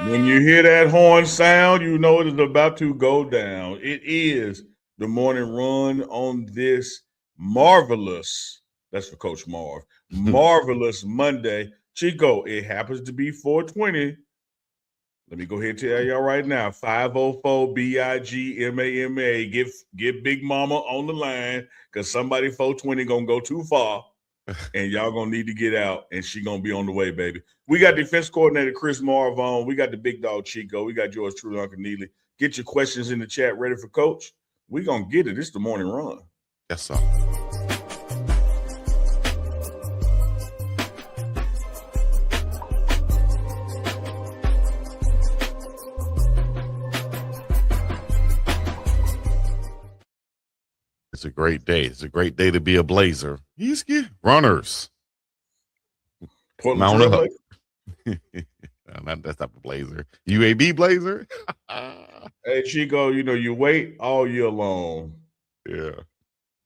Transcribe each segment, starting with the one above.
When you hear that horn sound, you know it is about to go down. It is the morning run on this marvelous, that's for Coach Marv, marvelous Monday. Chico, it happens to be 420. Let me go ahead and tell y'all right now, 504 BIGMAMA. Get Big Mama on the line because somebody 420 gonna go too far and y'all gonna need to get out, and she gonna be on the way, baby. We got defense coordinator Chris Marve on. We got the big dog Chico. We got yours truly, Uncle Neely. Get your questions in the chat ready for Coach. We gonna get it. It's the morning run. Yes, sir. It's a great day. It's a great day to be a Blazer. Runners. Portland Trail Not that type of Blazer. UAB Blazer. Hey, Chico, you wait all year long. Yeah.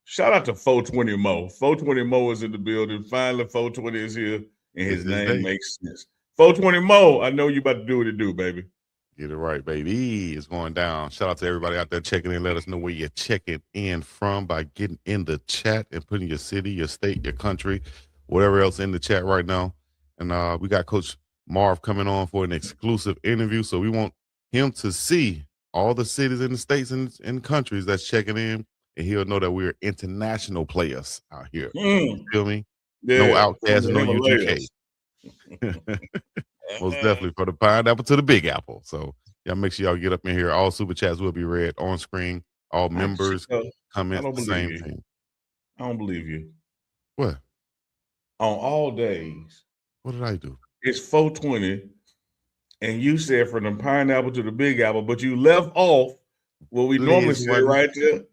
Shout out to 420 Mo. 420 Mo is in the building. Finally, 420 is here, and his name makes sense. 420 Mo, I know you about to do what it do, baby. Get it right, baby. It's going down. Shout out to everybody out there checking in. Let us know where you're checking in from by getting in the chat and putting your city, your state, your country, whatever else in the chat right now. And we got Coach Marv coming on for an exclusive interview. So we want him to see all the cities and the states and countries that's checking in. And he'll know that we're international players out here. You feel me? Yeah, no outcasts, no UGK. Most definitely from the pineapple to the big apple. So y'all make sure y'all get up in here. All super chats will be read on screen. All members comment the same thing. I don't believe you. What? On all days. What did I do? It's 420, and you said from the pineapple to the big apple, but you left off what we normally say right there.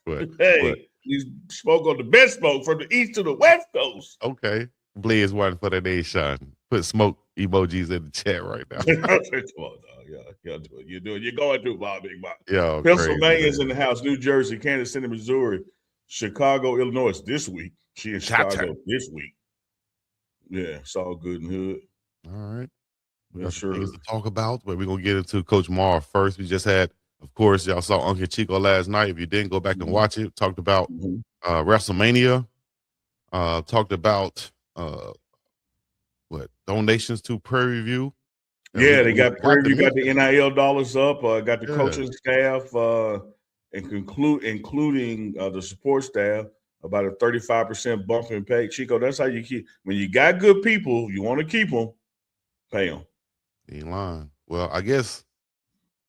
What? Hey, what? You spoke on the best smoke from the east to the west coast. Okay. Blaze one for the nation. Put smoke emojis in the chat right now. Come on, dog. You're doing. You're going to Bob Big Bob. Yo, Pennsylvania's in the house. New Jersey, Kansas City, Missouri, Chicago, Illinois this week. She in Chicago this week. Yeah, it's all good and hood. All right. We got some things to talk about, but we're going to get into Coach Marv first. We just had, of course, y'all saw Uncle Chico last night. If you didn't, go back and watch it. Talked about WrestleMania. Talked about donations to Prairie View. Yeah, they got Prairie View, got the NIL dollars up, got the coaching staff, and including the support staff, about a 35% bump in pay. Chico, that's how you keep, when you got good people, you want to keep them, pay them. Ain't lying. Well, I guess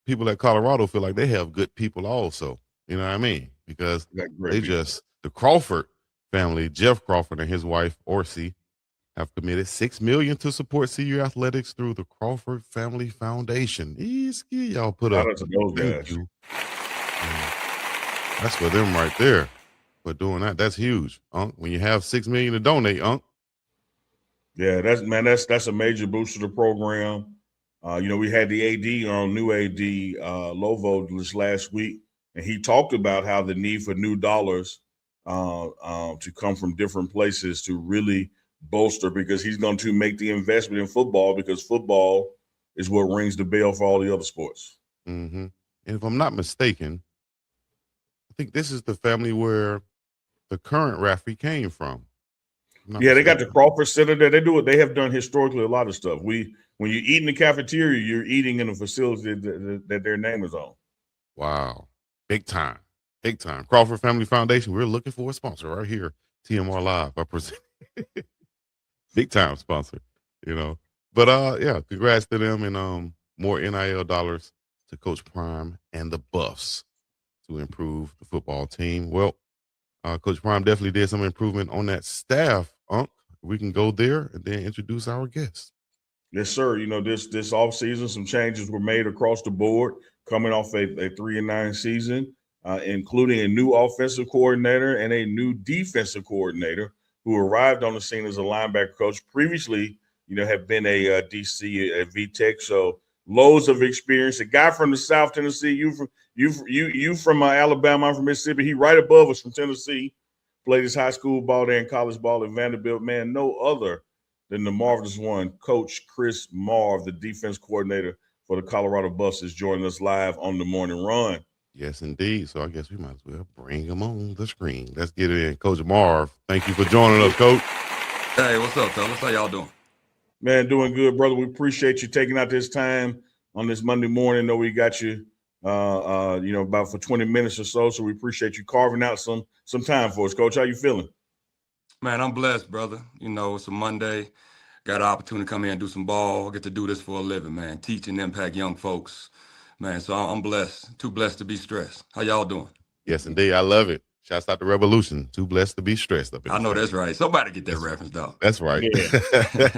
people at Colorado feel like they have good people also. You know what I mean? Because the Crawford family, Jeff Crawford and his wife, Orsi, have committed $6 million to support CU athletics through the Crawford Family Foundation. Y'all put up. Thank you. That's for them right there. For doing that, that's huge, Unc. When you have $6 million to donate, Unc. Yeah, that's a major boost to the program. We had the AD on, new AD Lovo this last week, and he talked about how the need for new dollars to come from different places to really bolster, because he's going to make the investment in football, because football is what rings the bell for all the other sports. Mm-hmm. And if I'm not mistaken, I think this is the family where the current referee came from. Yeah, they got the Crawford Center there. They do it. They have done historically a lot of stuff. When you eat in the cafeteria, you're eating in a facility that their name is on. Wow. Big time. Big time. Crawford Family Foundation. We're looking for a sponsor right here. TMR Live. I present. Big time sponsor, But yeah, congrats to them, and more NIL dollars to Coach Prime and the Buffs to improve the football team. Well, Coach Prime definitely did some improvement on that staff, Unc. We can go there and then introduce our guests. Yes, sir. This offseason, some changes were made across the board, coming off a 3-9 season, including a new offensive coordinator and a new defensive coordinator who arrived on the scene as a linebacker coach. Previously, have been a DC at VTech, so loads of experience. A guy from the South Tennessee, you from Alabama, I'm from Mississippi. He right above us from Tennessee. Played his high school ball there and college ball at Vanderbilt. Man, no other than the marvelous one, Coach Chris Marve, the defense coordinator for the Colorado Buses, joining us live on the morning run. Yes, indeed. So I guess we might as well bring him on the screen. Let's get it in. Coach Marve, thank you for joining us, Coach. Hey, what's up, fellas? How y'all doing? Man, doing good, brother. We appreciate you taking out this time on this Monday morning. Know we got you, about for 20 minutes or so. So we appreciate you carving out some time for us, Coach. How you feeling? Man, I'm blessed, brother. It's a Monday. Got an opportunity to come here and do some ball. Get to do this for a living, man. Teach and impact young folks, man. So I'm blessed. Too blessed to be stressed. How y'all doing? Yes, indeed. I love it. Shouts out to Revolution. Too blessed to be stressed up in I know this that's thing. right. Somebody get that reference, though. That's right. Yeah.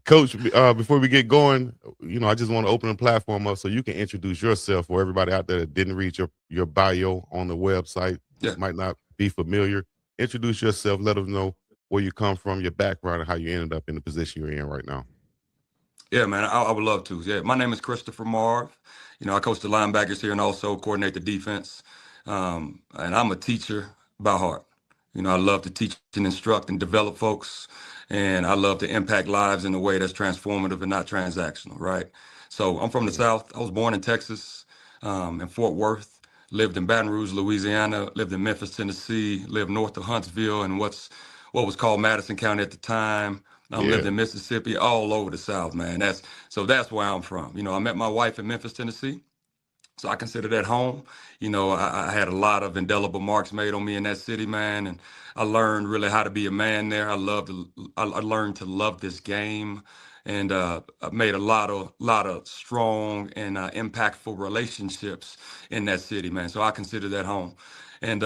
Coach, before we get going, I just want to open the platform up so you can introduce yourself for everybody out there that didn't read your bio on the website, might not be familiar. Introduce yourself. Let them know where you come from, your background, and how you ended up in the position you're in right now. Yeah, man, I would love to. Yeah, my name is Christopher Marve. I coach the linebackers here and also coordinate the defense. And I'm a teacher by heart. I love to teach and instruct and develop folks. And I love to impact lives in a way that's transformative and not transactional, right? So I'm from the South. I was born in Texas, in Fort Worth, lived in Baton Rouge, Louisiana, lived in Memphis, Tennessee, lived north of Huntsville and what was called Madison County at the time. Lived in Mississippi, all over the South, man. That's where I'm from. I met my wife in Memphis, Tennessee. So I consider that home. I had a lot of indelible marks made on me in that city, man, and I learned really how to be a man there. I learned to love this game, and I made a lot of strong and impactful relationships in that city, man. So I consider that home. And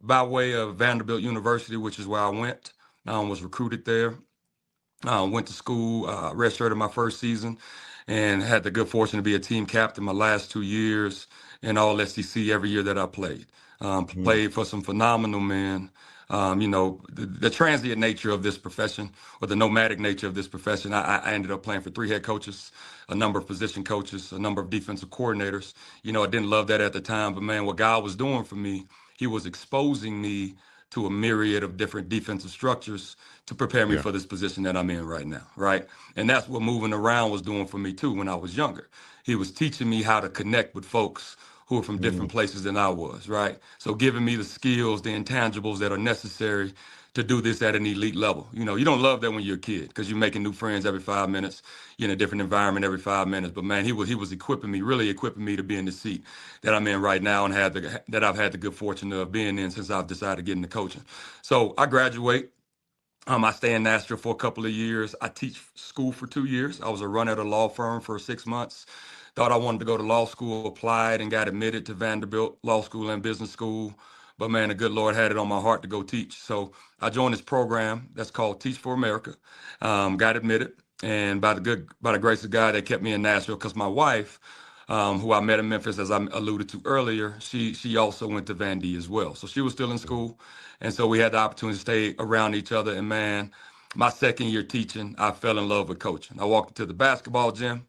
by way of Vanderbilt University, which is where I went, was recruited there. Went to school, redshirted my first season, and had the good fortune to be a team captain my last 2 years in all SEC every year that I played. Played for some phenomenal men. The transient nature of this profession, or the nomadic nature of this profession, I ended up playing for 3 head coaches, a number of position coaches, a number of defensive coordinators. I didn't love that at the time, but man, what God was doing for me, He was exposing me to a myriad of different defensive structures to prepare me for this position that I'm in right now, right? And that's what moving around was doing for me too when I was younger. He was teaching me how to connect with folks who are from different places than I was, right? So giving me the skills, the intangibles that are necessary to do this at an elite level. You don't love that when you're a kid because you're making new friends every 5 minutes, you're in a different environment every 5 minutes. But man, he was really equipping me to be in the seat that I'm in right now and that I've had the good fortune of being in since I've decided to get into coaching. So I graduate. I stay in Nashville for a couple of years. I teach school for 2 years. I was a runner at a law firm for 6 months. Thought I wanted to go to law school, applied and got admitted to Vanderbilt Law School and Business School. But man, the good Lord had it on my heart to go teach. So I joined this program that's called Teach for America. Got admitted, and by the grace of God, they kept me in Nashville because my wife, who I met in Memphis, as I alluded to earlier, she also went to Vandy as well. So she was still in school. And so we had the opportunity to stay around each other. And man, my second year teaching, I fell in love with coaching. I walked into the basketball gym.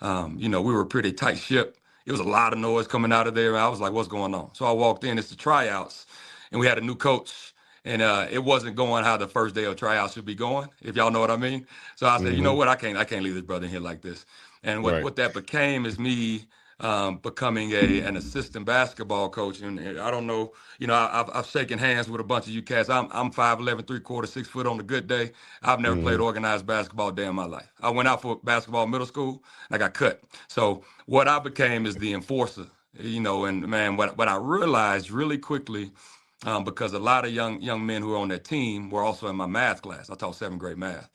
We were a pretty tight ship. It was a lot of noise coming out of there. I was like, what's going on? So I walked in, it's the tryouts, and we had a new coach. And it wasn't going how the first day of tryouts should be going, if y'all know what I mean. So I said, you know what, I can't leave this brother in here like this. And what that became is me becoming an assistant basketball coach. And I don't know, I've shaken hands with a bunch of you cats. I'm 5'11", 3/4, 6 foot on a good day. I've never played organized basketball a day in my life. I went out for basketball in middle school and I got cut. So what I became is the enforcer, and man, what I realized really quickly, because a lot of young men who were on that team were also in my math class. I taught 7th grade math.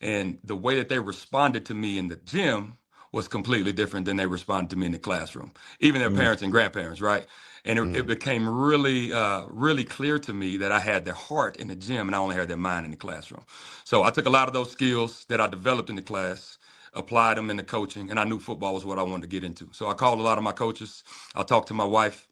And the way that they responded to me in the gym was completely different than they responded to me in the classroom, even their parents and grandparents, right? And it became really, really clear to me that I had their heart in the gym and I only had their mind in the classroom. So I took a lot of those skills that I developed in the class, applied them in the coaching, and I knew football was what I wanted to get into. So I called a lot of my coaches. I talked to my wife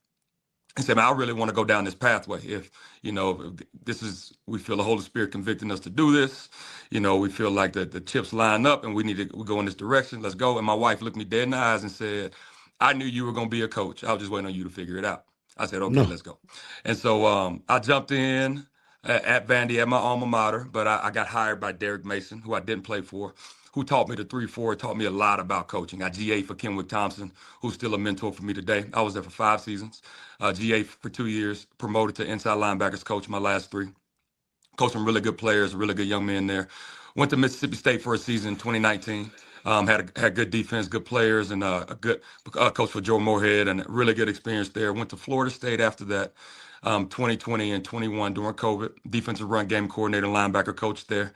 and said, man, I really want to go down this pathway. If we feel the Holy Spirit convicting us to do this, we feel like the chips line up and we go in this direction, let's go. And my wife looked me dead in the eyes and said, I knew you were going to be a coach. I was just waiting on you to figure it out. I said, okay, let's go. And so I jumped in at Vandy at my alma mater, but I got hired by Derek Mason, who I didn't play for, who taught me the 3-4, taught me a lot about coaching. I GA for Kenwick Thompson, who's still a mentor for me today. I was there for 5 seasons. GA for 2 years, promoted to inside linebackers coach my last 3. Coached some really good players, really good young men there. Went to Mississippi State for a season in 2019. Had good defense, good players, and a good coach for Joe Moorhead, and a really good experience there. Went to Florida State after that, 2020 and 21 during COVID. Defensive run game coordinator, linebacker coach there.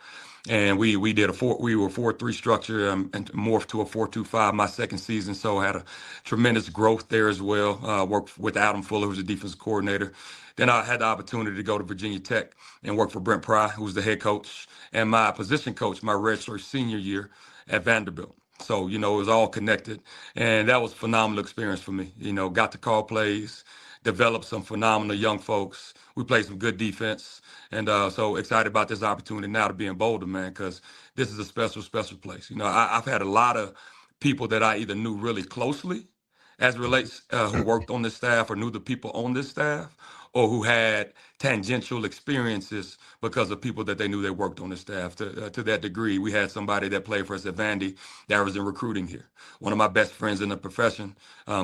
And we were 4-3 structure and morphed to a 4-2-5 my second season. So had a tremendous growth there as well. Worked with Adam Fuller, who's a defensive coordinator. Then I had the opportunity to go to Virginia Tech and work for Brent Pry, who was the head coach, and my position coach my redshirt senior year at Vanderbilt. So, it was all connected. And that was a phenomenal experience for me. Got to call plays, developed some phenomenal young folks. We played some good defense. And so excited about this opportunity now to be in Boulder, man, because this is a special, special place. I've had a lot of people that I either knew really closely as it relates who worked on this staff or knew the people on this staff, or who had tangential experiences because of people that they knew they worked on the staff. To that degree, we had somebody that played for us at Vandy that was in recruiting here. One of my best friends in the profession,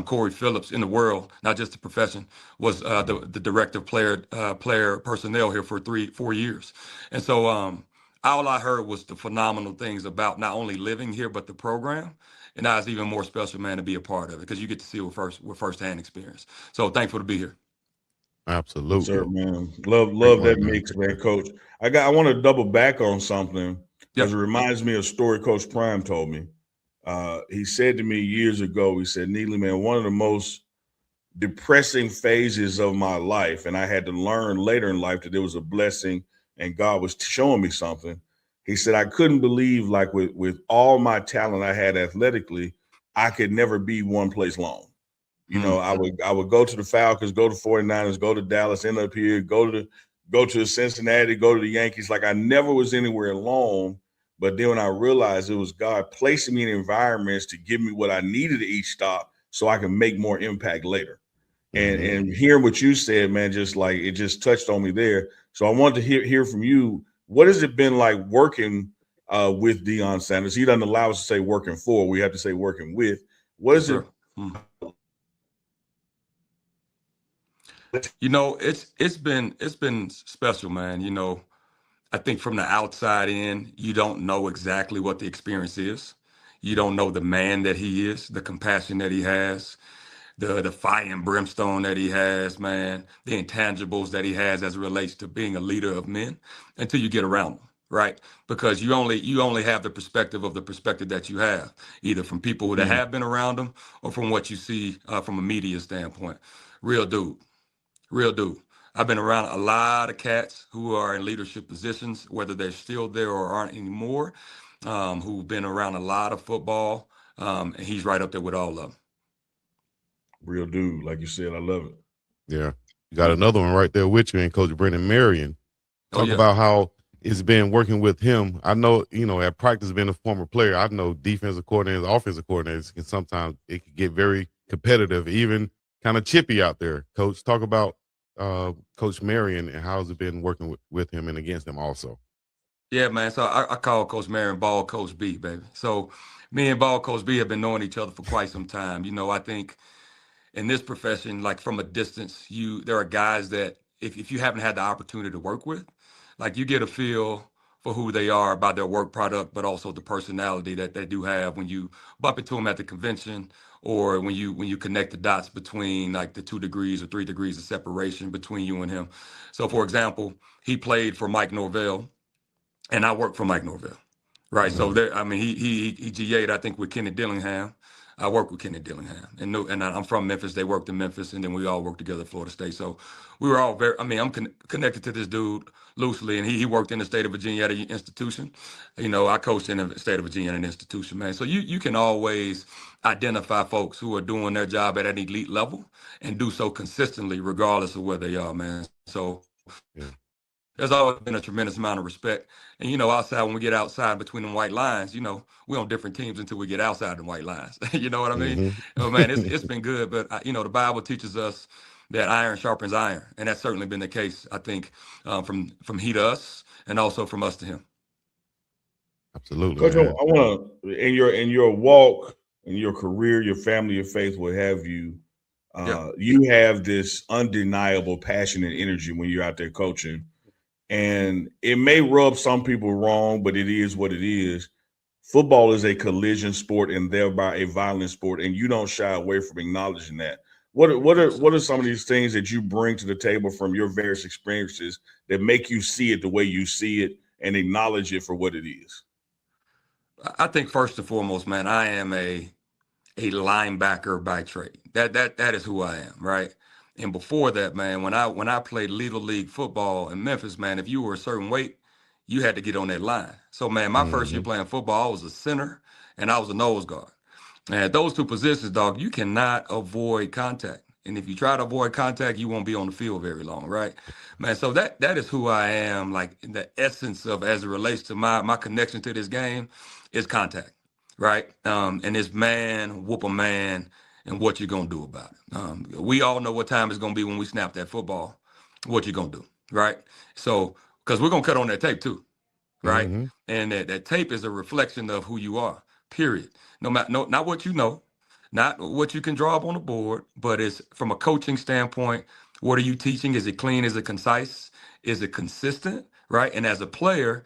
Corey Phillips, in the world, not just the profession, was the director of player personnel here for 4 years. And so all I heard was the phenomenal things about not only living here, but the program. And now it's even more special, man, to be a part of it because you get to see it with firsthand experience. So thankful to be here. Absolutely. Sir, man. Love that mix, man, Coach. I want to double back on something because it reminds me of a story Coach Prime told me. He said to me years ago, he said, Neely, man, one of the most depressing phases of my life, and I had to learn later in life that there was a blessing and God was showing me something. He said, I couldn't believe, like, with all my talent I had athletically, I could never be one place long. I would go to the Falcons, go to 49ers, go to Dallas, end up here, go to Cincinnati, go to the Yankees. Like, I never was anywhere long. But then when I realized it was God placing me in environments to give me what I needed at each stop so I can make more impact later. And hearing what you said, man, just like it just touched on me there. So I wanted to hear from you. What has it been like working with Deion Sanders? He doesn't allow us to say working for. We have to say working with. What is it? It's been special, man. I think from the outside in, you don't know exactly what the experience is. You don't know the man that he is, the compassion that he has, the fire and brimstone that he has, man, the intangibles that he has as it relates to being a leader of men until you get around him, right? Because you only have the perspective that you have, either from people that have been around him or from what you see from a media standpoint. Real dude. I've been around a lot of cats who are in leadership positions, whether they're still there or aren't anymore, who've been around a lot of football, and he's right up there with all of them. Real dude, like you said, I love it. Yeah. You got another one right there with you, and Coach Brendan Marion. Talk about how it's been working with him. I know, at practice, being a former player, I know defensive coordinators, offensive coordinators can sometimes it can get very competitive, even kind of chippy out there. Coach, talk about Coach Marion and how's it been working with him and against him also. Yeah, man. So I call Coach Marion Ball Coach B, baby. So me and Ball Coach B have been knowing each other for quite some time. I think in this profession, like from a distance, there are guys that if you haven't had the opportunity to work with, like you get a feel for who they are about their work product, but also the personality that they do have when you bump into them at the convention or when you connect the dots between like the 2 degrees or 3 degrees of separation between you and him. So for example, he played for Mike Norvell and I worked for Mike Norvell. Right. So he GA'd, I think, with Kenny Dillingham. I worked with Kenny Dillingham, and I'm from Memphis. They worked in Memphis, and then we all worked together at Florida State. So we were all I'm connected to this dude loosely, and he worked in the state of Virginia at an institution. I coached in the state of Virginia at an institution, man. So you can always identify folks who are doing their job at an elite level and do so consistently, regardless of where they are, man. So there's always been a tremendous amount of respect. And, outside, when we get outside between the white lines, we're on different teams until we get outside the white lines. You know what I mean? Oh, man, it's been good. But, the Bible teaches us that iron sharpens iron. And that's certainly been the case, I think, from he to us and also from us to him. Absolutely, Coach, I man. want to in your walk, in your career, your family, your faith, what have you. Yeah. You have this undeniable passion and energy when you're out there coaching, and it may rub some people wrong, but it is what it is. Football is a collision sport and thereby a violent sport, and you don't shy away from acknowledging that. What are some of these things that you bring to the table from your various experiences that make you see it the way you see it and acknowledge it for what it is? I think first and foremost, man, I am a linebacker by trade. That is who I am, right? And before that, man, when I played little league football in Memphis, man, if you were a certain weight, you had to get on that line. So, man, my first year Mm-hmm. playing football, I was a center and I was a nose guard. And those two positions, dog, you cannot avoid contact. And if you try to avoid contact, you won't be on the field very long, right? Man, so that is who I am, like in the essence of as it relates to my connection to this game is contact, right? And it's man, whoop a man, and what you gonna do about it. We all know what time it's gonna be when we snap that football. What you gonna do, right? So, because we're gonna cut on that tape too, right? Mm-hmm. And that tape is a reflection of who you are. Period. No matter not what you know, not what you can draw up on the board, but it's from a coaching standpoint. What are you teaching? Is it clean? Is it concise? Is it consistent? Right. And as a player,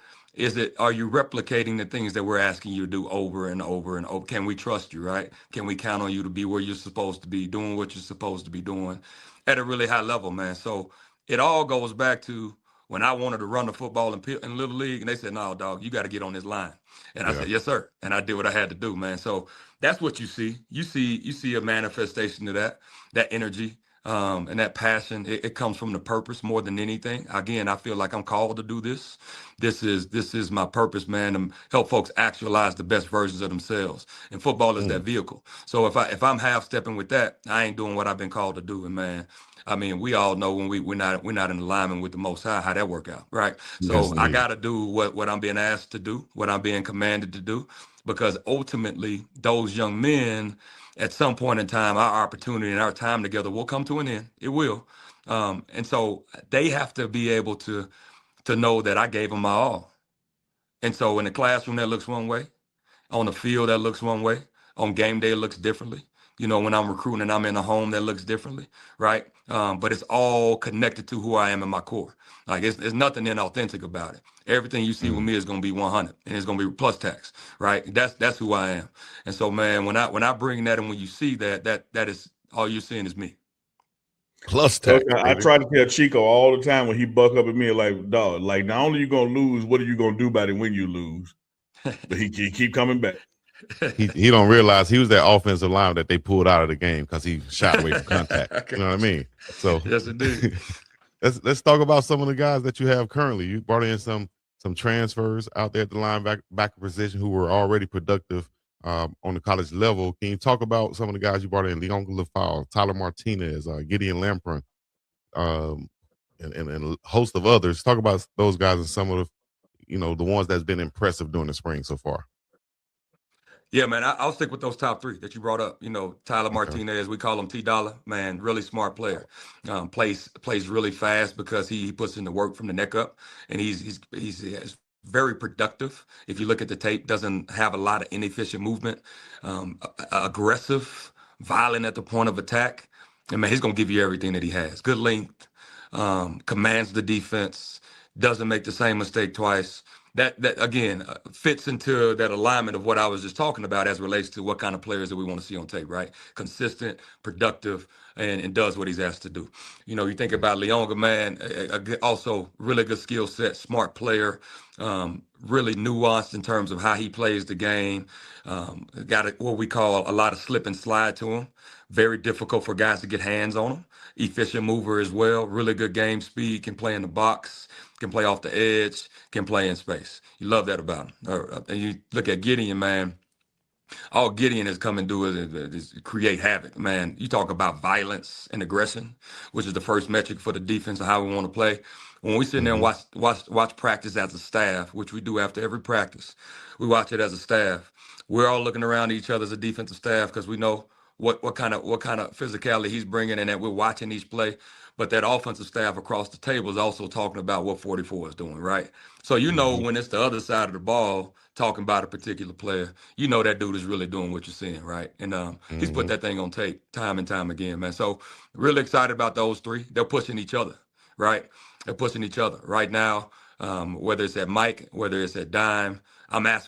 are you replicating the things that we're asking you to do over and over and over? Can we trust you? Right? Can we count on you to be where you're supposed to be, doing what you're supposed to be doing at a really high level, man? So it all goes back to when I wanted to run the football in Little League, and they said, "No, dog, you got to get on this line." And I Yeah. said, "Yes, sir." And I did what I had to do, man. So that's what you see. You see a manifestation of that energy, and that passion. It comes from the purpose more than anything. Again, I feel like I'm called to do this. This is my purpose, man, to help folks actualize the best versions of themselves. And football is that Mm. vehicle. So if I'm half stepping with that, I ain't doing what I've been called to do. And man, I mean, we all know when we're not in alignment with the Most High, how that work out, right? Yes, So I indeed. got to do what I'm being asked to do, what I'm being commanded to do, because ultimately those young men, at some point in time, our opportunity and our time together will come to an end. It will, and so they have to be able to know that I gave them my all. And so in the classroom, that looks one way. On the field, that looks one way. On game day, it looks differently. When I'm recruiting and I'm in the home, that looks differently, right? But it's all connected to who I am in my core. Like it's nothing inauthentic about it. Everything you see with Mm. me is gonna be 100, and it's gonna be plus tax, right? That's who I am. And so, man, when I bring that, and when you see that is all you're seeing is me. Plus Coach, tax, I baby. try to tell Chico all the time when he buck up at me like, dog, like not only you gonna lose, what are you gonna do about it when you lose? But he keep coming back. He don't realize he was that offensive line that they pulled out of the game because he shot away from contact. You know what I mean? So Yes, indeed. let's talk about some of the guys that you have currently. You brought in some transfers out there at the linebacker position who were already productive on the college level. Can you talk about some of the guys you brought in? Leon Lafau, Tyler Martinez, Gideon Lampron, um, and a host of others. Talk about those guys and some of the ones that's been impressive during the spring so far. Yeah, man, I'll stick with those top three that you brought up. Tyler Okay. Martinez, we call him T Dollar, man, really smart player. Plays really fast because he puts in the work from the neck up, and he's very productive. If you look at the tape, doesn't have a lot of inefficient movement, aggressive, violent at the point of attack, and man, he's gonna give you everything that he has. Good length, commands the defense, doesn't make the same mistake twice. That again fits into that alignment of what I was just talking about as relates to what kind of players that we want to see on tape, right? Consistent, productive, and does what he's asked to do. You think about Leonga, man, also really good skill set, smart player, really nuanced in terms of how he plays the game. What we call a lot of slip and slide to him. Very difficult for guys to get hands on him. Efficient mover as well. Really good game speed. Can play in the box. Can play off the edge. Can play in space. You love that about him. And you look at Gideon, man. All Gideon has come and do is create havoc, man. You talk about violence and aggression, which is the first metric for the defense of how we want to play. When we sit in there and Mm-hmm. watch practice as a staff, which we do after every practice, we watch it as a staff. We're all looking around at each other as a defensive staff because we know what kind of physicality he's bringing, and that we're watching each play. But that offensive staff across the table is also talking about what 44 is doing, right? So when it's the other side of the ball talking about a particular player, that dude is really doing what you're seeing, right? And he's put that thing on tape time and time again, man. So really excited about those three. They're pushing each other, right? They're pushing each other right now. Whether it's at Mike, whether it's at Dime,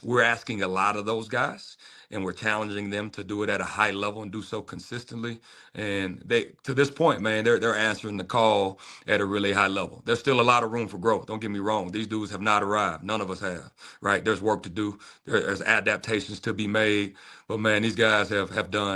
we're asking a lot of those guys, and we're challenging them to do it at a high level and do so consistently. And to this point, man, they're answering the call at a really high level. There's still a lot of room for growth. Don't get me wrong. These dudes have not arrived. None of us have, right? There's work to do. There's adaptations to be made. But man, these guys have done